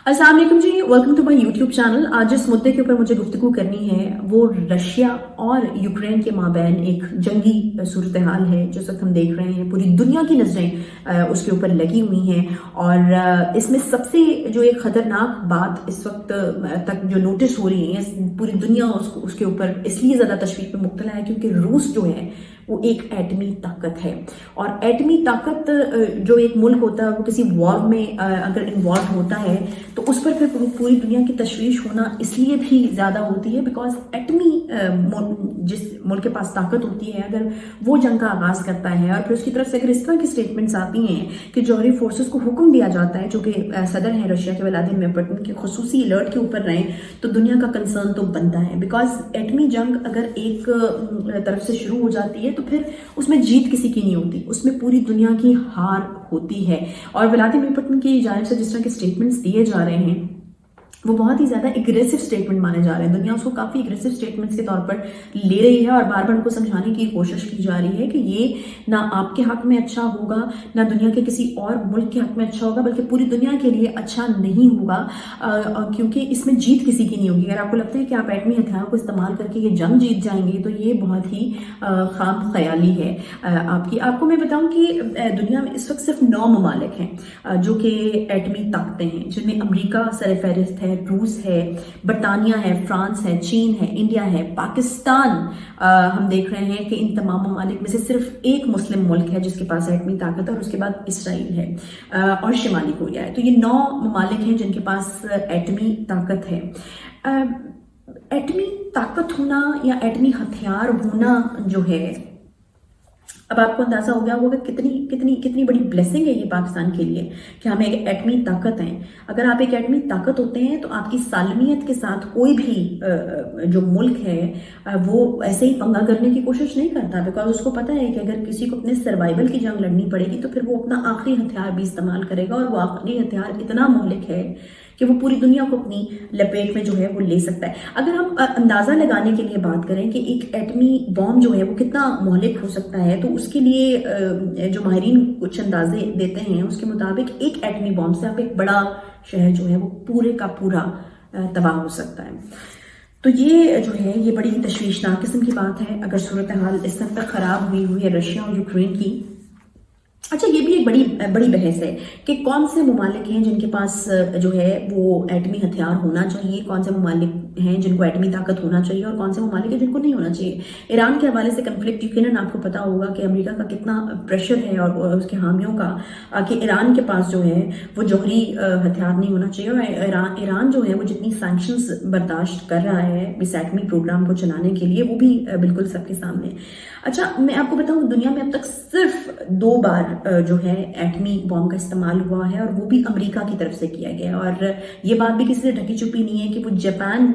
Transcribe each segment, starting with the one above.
अस्सलाम वालेकुम जी, welcome to my YouTube channel. आज जिस मुद्दे के ऊपर मुझे गुफ्तगू करनी है वो रशिया और यूक्रेन के माबैन एक जंगी सूरत हाल है। जिस वक्त हम देख रहे हैं पूरी दुनिया की नजरें उसके ऊपर लगी हुई हैं और इसमें सबसे जो एक खतरनाक बात इस वक्त तक जो नोटिस हो रही है, पूरी दुनिया उसके ऊपर इसलिए ज्यादा तशवीश में मुब्तला है क्योंकि रूस जो है वो एक एटमी ताकत है। और एटमी ताकत जो एक मुल्क होता है वो किसी वॉर में अगर इन्वॉल्व होता है तो उस पर फिर पूरी दुनिया की तशवीश होना इसलिए भी ज़्यादा होती है बिकॉज एटमी जिस मुल्क के पास ताकत होती है, अगर वो जंग का आगाज़ करता है और फिर उसकी तरफ से अगर इस तरह की स्टेटमेंट्स आती हैं कि जौहरी फोर्सेस को हुक्म दिया जाता है, जो कि सदर हैं रशिया के व्लादिमीर पुतिन के, खुसूसी अलर्ट के ऊपर रहें, तो दुनिया का कंसर्न तो बनता है। बिकॉज एटमी जंग अगर एक तरफ से शुरू हो जाती है तो फिर उसमें जीत किसी की नहीं होती, उसमें पूरी दुनिया की हार होती है। और व्लादिमीर पुतिन की जानिब से जिस तरह के स्टेटमेंट्स दिए जा रहे हैं वो बहुत ही ज़्यादा एग्रेसिव स्टेटमेंट माने जा रहे हैं। दुनिया उसको काफ़ी एग्रेसिव स्टेटमेंट्स के तौर पर ले रही है और बार बार उनको समझाने की कोशिश की जा रही है कि ये ना आपके हक में अच्छा होगा, ना दुनिया के किसी और मुल्क के हक में अच्छा होगा, बल्कि पूरी दुनिया के लिए अच्छा नहीं होगा क्योंकि इसमें जीत किसी की नहीं होगी। अगर आपको लगता है कि आप एटमी हथियारों को इस्तेमाल करके ये जंग जीत जाएंगे तो ये बहुत ही खाम ख्याली है आपको मैं बताऊं कि दुनिया में इस वक्त सिर्फ 9 ममालिक हैं जो कि एटमी ताकतें हैं, जिनमें अमेरिका सरफहरिस्त है, रूस है, बरतानिया है, फ्रांस है, चीन है, इंडिया है, पाकिस्तान। हम देख रहे हैं कि इन तमाम ममालिक में से सिर्फ एक मुस्लिम मुल्क है जिसके पास एटमी ताकत है और उसके बाद इसराइल है और शिमाली कोरिया है। तो ये 9 ममालिक हैं जिनके पास एटमी ताकत है। एटमी ताकत होना या एटमी हथियार होना जो है, अब आपको अंदाजा हो गया होगा कितनी कितनी कितनी बड़ी ब्लेसिंग है ये पाकिस्तान के लिए कि हमें एक एटमी ताकत है। अगर आप एक एटमी ताकत होते हैं तो आपकी सालमियत के साथ कोई भी जो मुल्क है वो ऐसे ही पंगा करने की कोशिश नहीं करता, बिकॉज उसको पता है कि अगर किसी को अपने सर्वाइवल की जंग लड़नी पड़ेगी तो फिर वो अपना आखिरी हथियार भी इस्तेमाल करेगा और वो आखिरी हथियार इतना मौलिक है कि वो पूरी दुनिया को अपनी लपेट में जो है वो ले सकता है। अगर हम अंदाज़ा लगाने के लिए बात करें कि एक एटमी बॉम्ब जो है वो कितना मौलिक हो सकता है, तो उसके लिए जो माहिरीन कुछ अंदाजे देते हैं उसके मुताबिक एक एटमी बॉम्ब से आप एक बड़ा शहर जो है वो पूरे का पूरा तबाह हो सकता है। तो ये जो है ये बड़ी तशवीशनाक किस्म की बात है अगर सूरत हाल इस हद तक ख़राब हुई है रशिया और यूक्रेन की। अच्छा, ये भी एक बड़ी बहस है कि कौन से ममालिक हैं जिनके पास जो है वो एटमी हथियार होना चाहिए, कौन से ममालिक हैं जिनको एटमी ताकत होना चाहिए और कौन से ममालिक हैं जिनको नहीं होना चाहिए। ईरान के हवाले से कन्फ्लिक्ट यकीनन आपको पता होगा कि अमेरिका का कितना प्रेशर है और उसके हामियों का कि ईरान के पास जो है वो जौहरी हथियार नहीं होना चाहिए। और ईरान जो है वो जितनी सैंक्शंस बर्दाश्त कर रहा है इस एटमी प्रोग्राम को चलाने के लिए वो भी बिल्कुल सबके सामने। अच्छा, मैं आपको बताऊं दुनिया में अब तक सिर्फ 2 बार जो है एटमी बॉम्ब का इस्तेमाल हुआ है और वो भी अमेरिका की तरफ से किया गया। और ये बात भी किसी से ढकी छुपी नहीं है कि वो जापान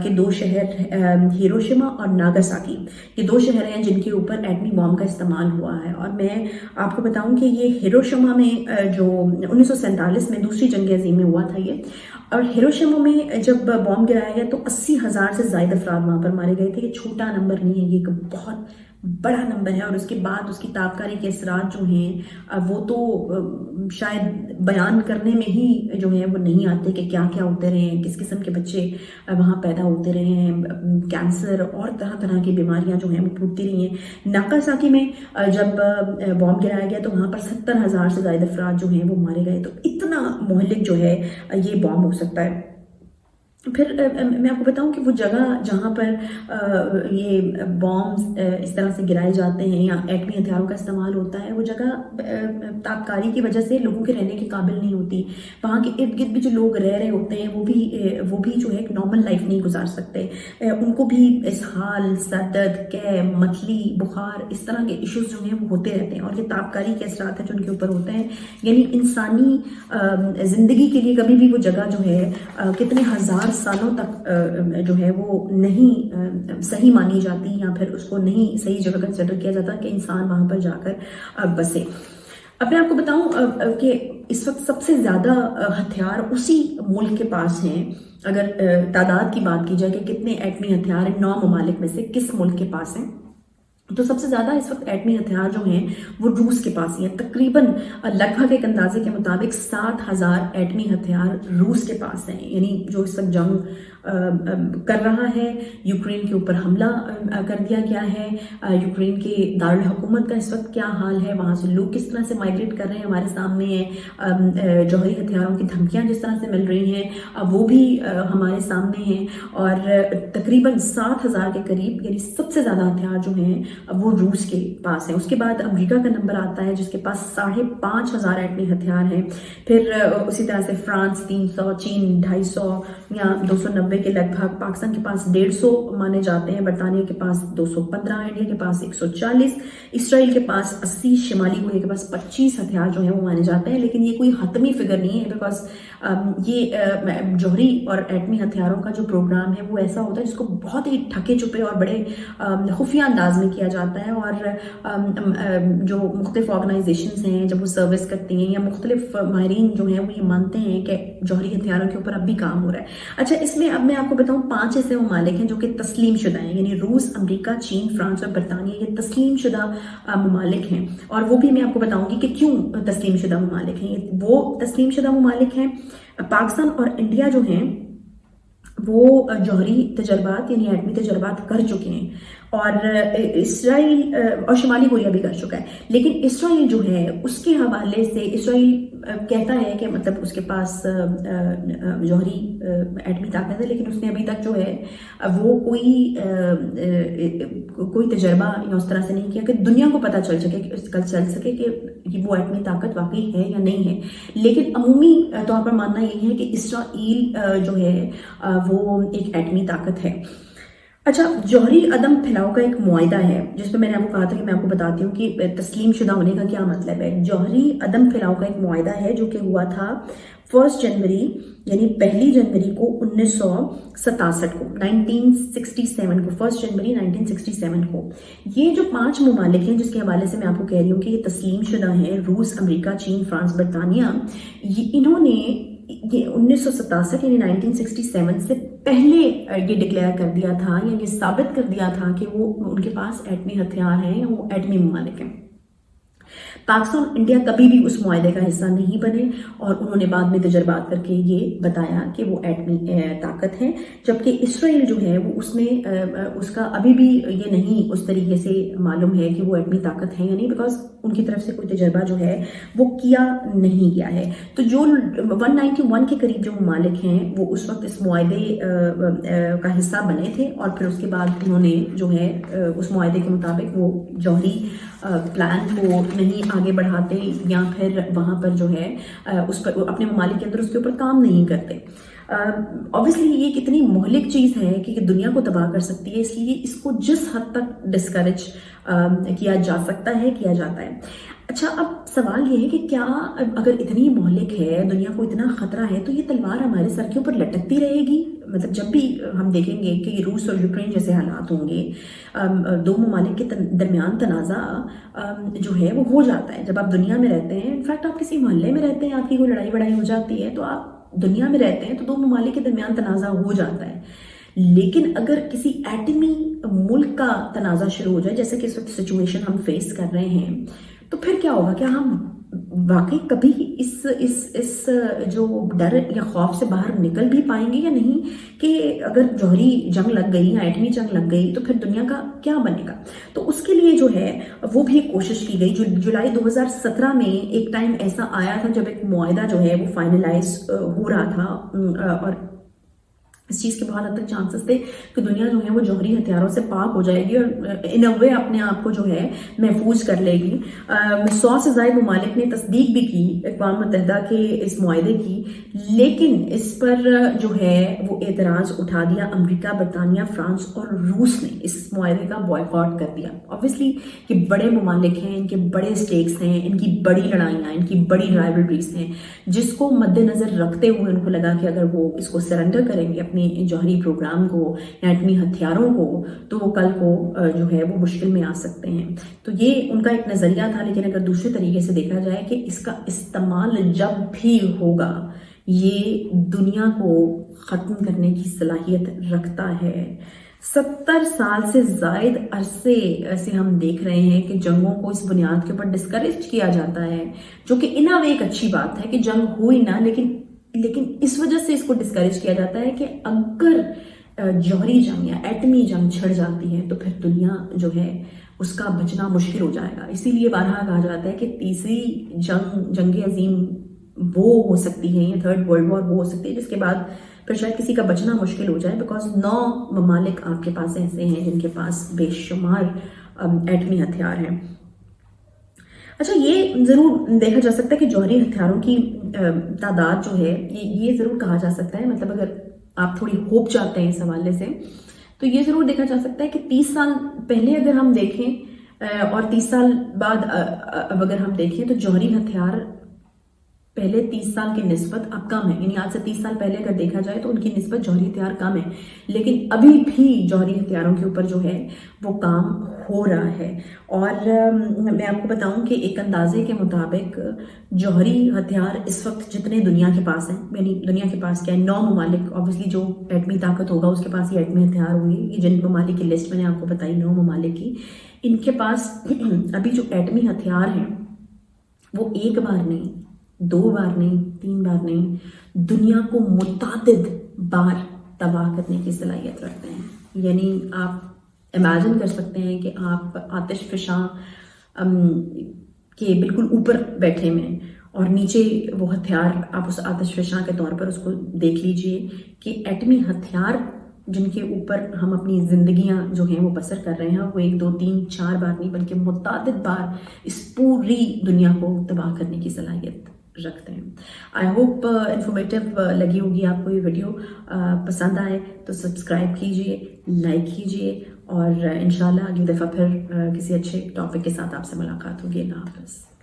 के 2 शहर हिरोशिमा और नागासाकी, ये 2 शहर हैं जिनके ऊपर एटमी बॉम्ब का इस्तेमाल हुआ है। और मैं आपको बताऊं कि ये हिरोशिमा में जो 1947 में दूसरी जंग अज़ीम में हुआ था ये, और हिरोशिमा में जब बॉम्ब गिराया गया तो 80,000 से ज़्यादा अफराद वहाँ पर मारे गए थे। ये छोटा नंबर नहीं है, ये एक बहुत बड़ा नंबर है। और उसके बाद उसकी ताबकारी के असरात जो हैं वो तो शायद बयान करने में ही जो है वो नहीं आते कि क्या क्या होते रहे हैं, किस किस्म के बच्चे वहाँ पैदा होते रहे हैं, कैंसर और तरह तरह की बीमारियाँ जो हैं वो फूटती रही हैं। नागासाकी में जब बॉम्ब गिराया गया तो वहाँ पर 70,000 से ज़्यादा अफराद जो हैं वो मारे गए। तो इतना मोहलिक जो है ये बॉम्ब हो सकता है। फिर मैं आपको बताऊं कि वो जगह जहाँ पर ये बॉम्ब इस तरह से गिराए जाते हैं या एटमी हथियारों का इस्तेमाल होता है, वो जगह ताबकारी की वजह से लोगों के रहने के काबिल नहीं होती। वहाँ के इर्द गिर्द भी जो लोग रह रहे होते हैं वो भी जो है एक नॉर्मल लाइफ नहीं गुजार सकते। उनको भी इसहाल, सर दर्द, कै, मतली, बुखार, इस तरह के इश्यूज जो हैं वो होते रहते हैं। और ये ताबकारी के असरात हैं जो उनके ऊपर होते हैं, यानी इंसानी ज़िंदगी के लिए कभी भी वो जगह जो है कितने हज़ार सालों तक जो है वो नहीं सही मानी जाती या फिर उसको नहीं सही जगह कंसिडर किया जाता कि इंसान वहाँ पर जाकर बसे। अब मैं आपको बताऊं कि इस वक्त सबसे ज़्यादा हथियार उसी मुल्क के पास हैं। अगर तादाद की बात की जाए कि कितने एटमी हथियार 9 ममालिक में से किस मुल्क के पास हैं, تو سب سے زیادہ اس وقت ایٹمی ہتھیار جو ہیں وہ روس کے پاس ہی ہیں، تقریباً لگ بھگ ایک اندازے کے مطابق 60,000 ایٹمی ہتھیار روس کے پاس ہیں، یعنی جو اس وقت جنگ کر رہا ہے، یوکرین کے اوپر حملہ کر دیا گیا ہے، یوکرین کے دارالحکومت کا اس وقت کیا حال ہے، وہاں سے لوگ کس طرح سے مائگریٹ کر رہے ہیں ہمارے سامنے ہیں، جوہری ہتھیاروں کی دھمکیاں جس طرح سے مل رہی ہیں وہ بھی ہمارے سامنے ہیں، اور تقریباً 60,000 کے قریب یعنی سب سے زیادہ ہتھیار جو ہیں وہ روس کے پاس ہیں۔ اس کے بعد امریکہ کا نمبر آتا ہے جس کے پاس 5,500 ایٹمی ہتھیار ہیں، پھر اسی طرح سے فرانس 300، چین 250 یا 290 کے لگ بھگ، پاکستان کے پاس 150 مانے جاتے ہیں، برطانیہ کے پاس 215، انڈیا کے پاس 140، اسرائیل کے پاس 80، شمالی کوریا کے پاس 25 ہتھیار جو ہیں وہ مانے جاتے ہیں، لیکن یہ کوئی حتمی فگر نہیں ہے، بیکاز یہ جوہری اور ایٹمی ہتھیاروں کا جو پروگرام ہے وہ ایسا ہوتا ہے جس کو بہت ہی ٹھکے چھپے اور بڑے خفیہ انداز میں کیا جاتا ہے، اور جو مختلف آرگنائزیشنز ہیں جب وہ سروس کرتی ہیں یا مختلف ماہرین جو ہیں وہ یہ مانتے ہیں کہ جوہری ہتھیاروں کے اوپر اب بھی کام ہو رہا ہے۔ اچھا، اس میں اب میں آپ کو بتاؤں 5 ایسے ممالک ہیں جو کہ تسلیم شدہ ہیں، یعنی روس، امریکہ، چین، فرانس اور برطانیہ، یہ تسلیم شدہ ممالک ہیں، اور وہ بھی میں آپ کو بتاؤں گی کہ کیوں تسلیم شدہ ممالک ہیں۔ وہ تسلیم شدہ ممالک ہیں، پاکستان اور انڈیا جو ہیں وہ جوہری تجربات یعنی ایٹمی تجربات کر چکے ہیں، اور اسرائیل اور شمالی کوریا بھی کر چکا ہے، لیکن اسرائیل جو ہے اس کے حوالے سے اسرائیل کہتا ہے کہ مطلب اس کے پاس جوہری ایٹمی طاقت ہے، لیکن اس نے ابھی تک جو ہے وہ کوئی تجربہ یا اس طرح سے نہیں کیا کہ دنیا کو پتہ چل سکے کہ وہ ایٹمی طاقت واقعی ہے یا نہیں ہے، لیکن عمومی طور پر ماننا یہ ہے کہ اسرائیل جو ہے وہ ایک ایٹمی طاقت ہے۔ اچھا، جوہری عدم پھیلاؤ کا ایک معاہدہ ہے جس پہ میں نے آپ کو کہا تھا کہ میں آپ کو بتاتی ہوں کہ تسلیم شدہ ہونے کا کیا مطلب ہے۔ جوہری عدم پھیلاؤ کا ایک معاہدہ ہے جو کہ ہوا تھا 1 جنوری یعنی 1 جنوری کو 1967 کو 1967 کو 1 جنوری 1967 کو۔ یہ جو 5 ممالک ہیں جس کے حوالے سے میں آپ کو کہہ رہی ہوں کہ یہ تسلیم شدہ ہیں، روس، امریکہ، چین، فرانس، برطانیہ، انہوں نے یہ 1967 یعنی 1967 سے پہلے یہ ڈکلیئر کر دیا تھا یا یہ ثابت کر دیا تھا کہ وہ ان کے پاس ایٹمی ہتھیار ہیں یا وہ ایٹمی ممالک ہیں۔ پاکستان اور انڈیا کبھی بھی اس معاہدے کا حصہ نہیں بنے، اور انہوں نے بعد میں تجربات کر کے یہ بتایا کہ وہ ایٹمی طاقت ہے، جبکہ اسرائیل جو ہے وہ اس میں اس کا ابھی بھی یہ نہیں اس طریقے سے معلوم ہے کہ وہ ایٹمی طاقت ہے یا نہیں، بیکاز ان کی طرف سے کوئی تجربہ جو ہے وہ کیا نہیں گیا ہے۔ تو جو 191 کے قریب جو ممالک ہیں وہ اس وقت اس معاہدے کا حصہ بنے تھے، اور پھر اس کے بعد انہوں نے جو ہے اس معاہدے کے مطابق وہ جوہری پلان کو نہیں آگے بڑھاتے یا پھر وہاں پر جو ہے اس پر اپنے ممالک کے اندر اس کے اوپر کام نہیں کرتے۔ obviously یہ کتنی مہلک چیز ہے کہ دنیا کو تباہ کر سکتی ہے، اس لیے اس کو جس حد تک ڈسکریج کیا جا سکتا ہے کیا جاتا ہے۔ اچھا، اب سوال یہ ہے کہ کیا اگر اتنی مہلک ہے، دنیا کو اتنا خطرہ ہے، تو یہ تلوار ہمارے سر کے اوپر لٹکتی رہے گی؟ مطلب جب بھی ہم دیکھیں گے کہ روس اور یوکرین جیسے حالات ہوں گے، دو ممالک کے درمیان تنازع جو ہے وہ ہو جاتا ہے جب آپ دنیا میں رہتے ہیں۔ انفیکٹ آپ کسی محلے میں رہتے ہیں، آپ کی کوئی لڑائی وڑائی ہو جاتی ہے تو آپ دنیا میں رہتے ہیں تو دو ممالک کے درمیان تنازع ہو جاتا ہے، لیکن اگر کسی ایٹمی ملک کا تنازع شروع ہو جائے جیسے کہ اس وقت سچویشن ہم فیس کر رہے ہیں، تو پھر کیا ہوگا؟ کیا ہم واقعی کبھی اس جو ڈر یا خوف سے باہر نکل بھی پائیں گے یا نہیں، کہ اگر جوہری جنگ لگ گئی یا ایٹمی جنگ لگ گئی تو پھر دنیا کا کیا بنے گا؟ تو اس کے لیے جو ہے وہ بھی ایک کوشش کی گئی۔ جولائی 2017 میں ایک ٹائم ایسا آیا تھا جب ایک معاہدہ جو ہے وہ فائنلائز ہو رہا تھا، اور اس چیز کے بہت حد تک چانسز تھے کہ دنیا جو ہے وہ جوہری ہتھیاروں سے پاک ہو جائے گی اور ان اے وے اپنے آپ کو جو ہے محفوظ کر لے گی۔ 100 سے زائد ممالک نے تصدیق بھی کی اقوام متحدہ کے اس معاہدے کی، لیکن اس پر جو ہے وہ اعتراض اٹھا دیا امریکہ، برطانیہ، فرانس اور روس نے اس معاہدے کا بوائکاٹ کر دیا۔ obviously یہ بڑے ممالک ہیں، ان کے بڑے سٹیکس ہیں، ان کی بڑی لڑائیاں، ان کی بڑی رائولریز ہیں، جس کو مد نظر رکھتے ہوئے ان کو لگا کہ اگر وہ اس کو سرنڈر کریں گے اپنی جوہری پروگرام کو یا ایٹمی ہتھیاروں کو، تو وہ کل کو جو ہے وہ مشکل میں آ سکتے ہیں۔ تو یہ ان کا ایک نظریہ تھا، لیکن اگر دوسرے طریقے سے دیکھا جائے کہ اس کا استعمال جب بھی ہوگا یہ دنیا کو ختم کرنے کی صلاحیت رکھتا ہے۔ 70 साल से जायद अरसे से हम देख रहे हैं कि जंगों को इस बुनियाद के ऊपर डिस्करेज किया जाता है, जो कि इन अ वे एक अच्छी बात है कि जंग हुई ना, लेकिन इस वजह से इसको डिस्करेज किया जाता है कि अगर जौहरी जंग या एटमी जंग छिड़ जाती है तो फिर दुनिया जो है उसका बचना मुश्किल हो जाएगा। इसीलिए बारहा कहा जाता है कि तीसरी जंग अजीम वो हो सकती है, या थर्ड वर्ल्ड वॉर वो हो सकती है जिसके बाद फिर शायद किसी का बचना मुश्किल हो जाए, बिकॉज 9 ममालिक आपके पास ऐसे हैं जिनके पास बेशुमार एटमी हथियार हैं। अच्छा, ये ज़रूर देखा जा सकता है कि जौहरी हथियारों की तादाद जो है, ये ज़रूर कहा जा सकता है, मतलब अगर आप थोड़ी होप चाहते हैं इस हवाले से, तो ये ज़रूर देखा जा सकता है कि 30 साल पहले अगर हम देखें और 30 साल बाद अब अगर हम देखें तो जौहरी हथियार पहले 30 साल की निस्बत अब कम है। यानी आज से 30 साल पहले अगर देखा जाए तो उनकी निस्बत जौहरी हथियार कम है, लेकिन अभी भी जौहरी हथियारों के ऊपर जो है वो काम हो रहा है। और मैं आपको बताऊं कि एक अंदाजे के मुताबिक जौहरी हथियार इस वक्त जितने दुनिया के पास हैं, यानी दुनिया के पास क्या है, 9 ममालिक, ऑब्वियसली जो एटमी ताकत होगा उसके पास ये एटमी हथियार होंगे। ये जिन ममालिक की लिस्ट मैंने आपको बताई 9 ममालिक की, इनके पास अभी जो एटमी हथियार हैं वो एक बार नहीं, 2 बार नहीं, 3 बार नहीं, दुनिया को मुतादिद बार तबाह करने की सलाहियत रखते हैं। यानी आप इमेजिन कर सकते हैं कि आप आतिशफशां के बिल्कुल ऊपर बैठे हुए हैं और नीचे वो हथियार, आप उस आतिशफशां के तौर पर उसको देख लीजिए कि एटमी हथियार जिनके ऊपर हम अपनी जिंदगियां जो हैं वो बसर कर रहे हैं, वो 1, 2, 3, 4 बार नहीं बल्कि मुतादिद बार इस पूरी दुनिया को तबाह करने की सलाहियत रखते हैं। आई होप इंफॉर्मेटिव लगी होगी आपको ये वीडियो। पसंद आए तो सब्सक्राइब कीजिए, लाइक कीजिए, और इंशाल्लाह अगली दफ़ा फिर किसी अच्छे टॉपिक के साथ आपसे मुलाकात होगी। अल्लाह हाफ़िज़।